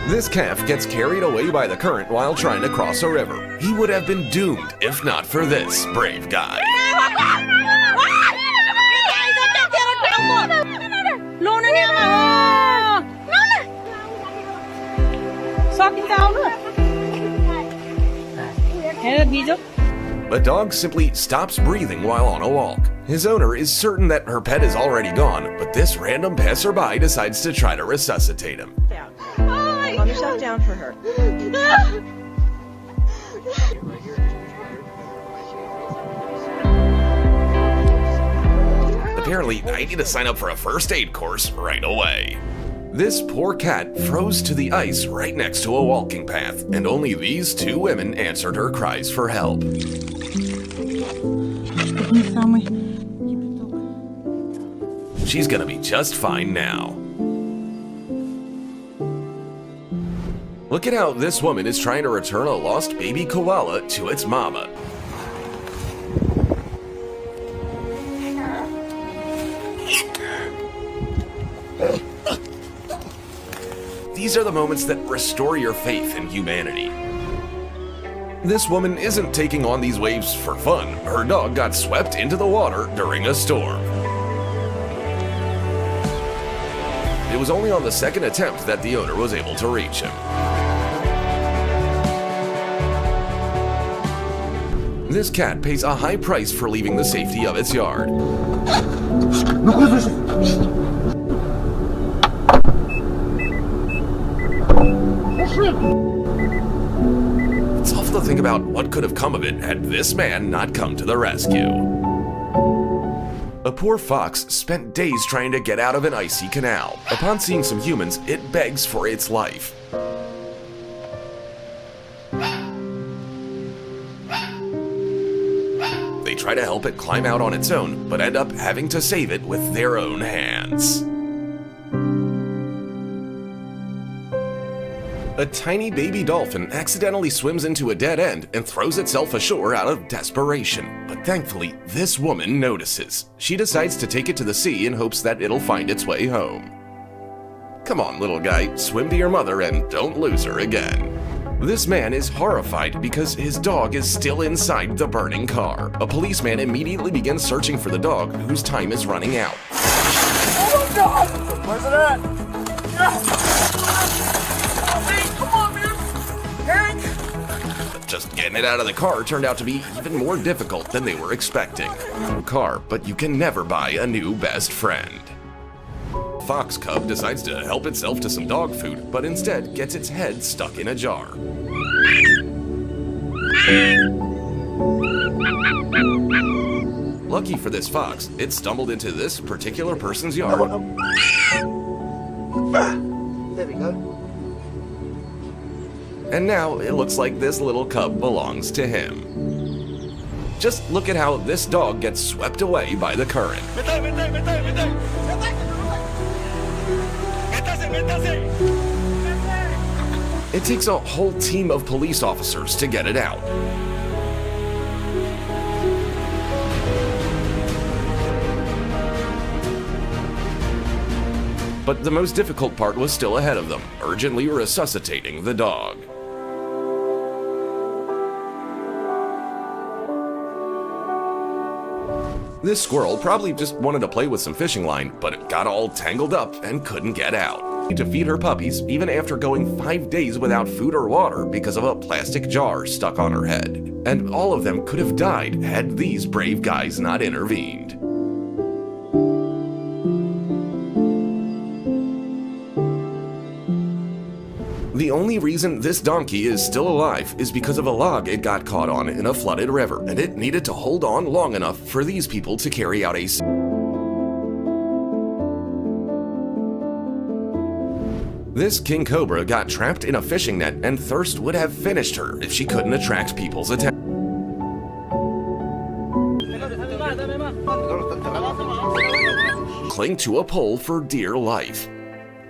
This calf gets carried away by the current while trying to cross a river. He would have been doomed if not for this brave guy. The dog simply stops breathing while on a walk. His owner is certain that her pet is already gone, but this random passerby decides to try to resuscitate him. Calm yourself down for her. Apparently, I need to sign up for a first aid course right away. This poor cat froze to the ice right next to a walking path, and only these two women answered her cries for help. She's gonna be just fine now. Look at how this woman is trying to return a lost baby koala to its mama. These are the moments that restore your faith in humanity. This woman isn't taking on these waves for fun. Her dog got swept into the water during a storm. It was only on the second attempt that the owner was able to reach him. This cat pays a high price for leaving the safety of its yard. It's awful to think about what could have come of it had this man not come to the rescue. A poor fox spent days trying to get out of an icy canal. Upon seeing some humans, it begs for its life. They try to help it climb out on its own, but end up having to save it with their own hands. A tiny baby dolphin accidentally swims into a dead end and throws itself ashore out of desperation. But thankfully, this woman notices. She decides to take it to the sea in hopes that it'll find its way home. Come on, little guy, swim to your mother and don't lose her again. This man is horrified because his dog is still inside the burning car. A policeman immediately begins searching for the dog, whose time is running out. Oh my God! Where's it at? Come on, man! Hank! Just getting it out of the car turned out to be even more difficult than they were expecting. Car, but you can never buy a new best friend. Fox cub decides to help itself to some dog food, but instead gets its head stuck in a jar. Lucky for this fox, it stumbled into this particular person's yard. There we go. And now it looks like this little cub belongs to him. Just look at how this dog gets swept away by the current. It takes a whole team of police officers to get it out. But the most difficult part was still ahead of them, urgently resuscitating the dog. This squirrel probably just wanted to play with some fishing line, but it got all tangled up and couldn't get out. To feed her puppies, even after going 5 days without food or water because of a plastic jar stuck on her head. And all of them could have died had these brave guys not intervened. The only reason this donkey is still alive is because of a log it got caught on in a flooded river, and it needed to hold on long enough for these people to carry out a... This king cobra got trapped in a fishing net, and thirst would have finished her if she couldn't attract people's attention. Cling to a pole for dear life.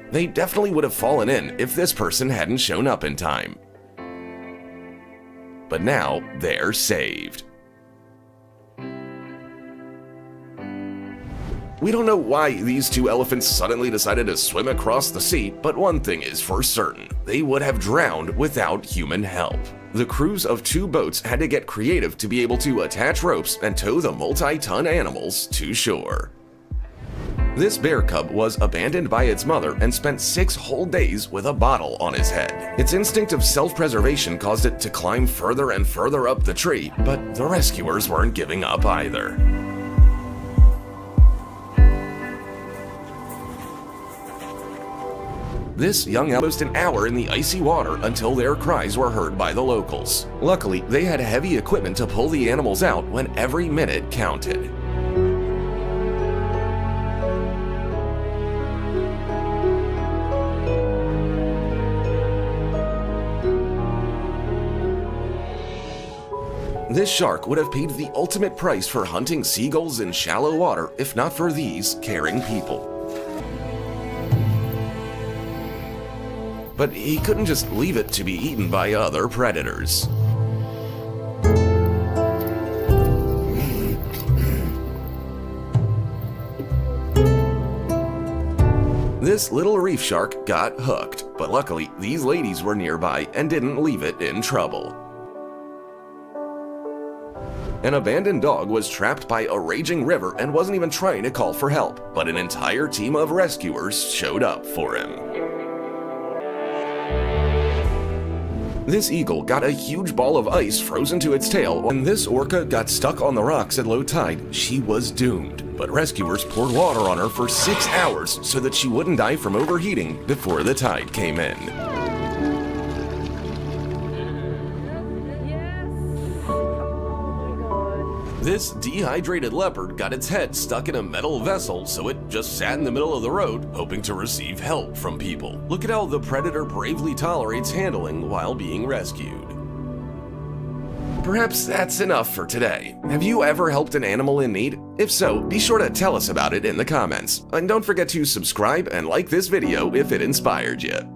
They definitely would have fallen in if this person hadn't shown up in time. But now they're saved. We don't know why these two elephants suddenly decided to swim across the sea, but one thing is for certain, they would have drowned without human help. The crews of two boats had to get creative to be able to attach ropes and tow the multi-ton animals to shore. This bear cub was abandoned by its mother and spent 6 whole days with a bottle on his head. Its instinct of self-preservation caused it to climb further and further up the tree, but the rescuers weren't giving up either. This young almost an hour in the icy water until their cries were heard by the locals. Luckily, they had heavy equipment to pull the animals out when every minute counted. This shark would have paid the ultimate price for hunting seagulls in shallow water if not for these caring people. But he couldn't just leave it to be eaten by other predators. This little reef shark got hooked, but luckily these ladies were nearby and didn't leave it in trouble. An abandoned dog was trapped by a raging river and wasn't even trying to call for help, but an entire team of rescuers showed up for him. This eagle got a huge ball of ice frozen to its tail. When this orca got stuck on the rocks at low tide, she was doomed. But rescuers poured water on her for 6 hours so that she wouldn't die from overheating before the tide came in. This dehydrated leopard got its head stuck in a metal vessel, so it just sat in the middle of the road, hoping to receive help from people. Look at how the predator bravely tolerates handling while being rescued. Perhaps that's enough for today. Have you ever helped an animal in need? If so, be sure to tell us about it in the comments. And don't forget to subscribe and like this video if it inspired you.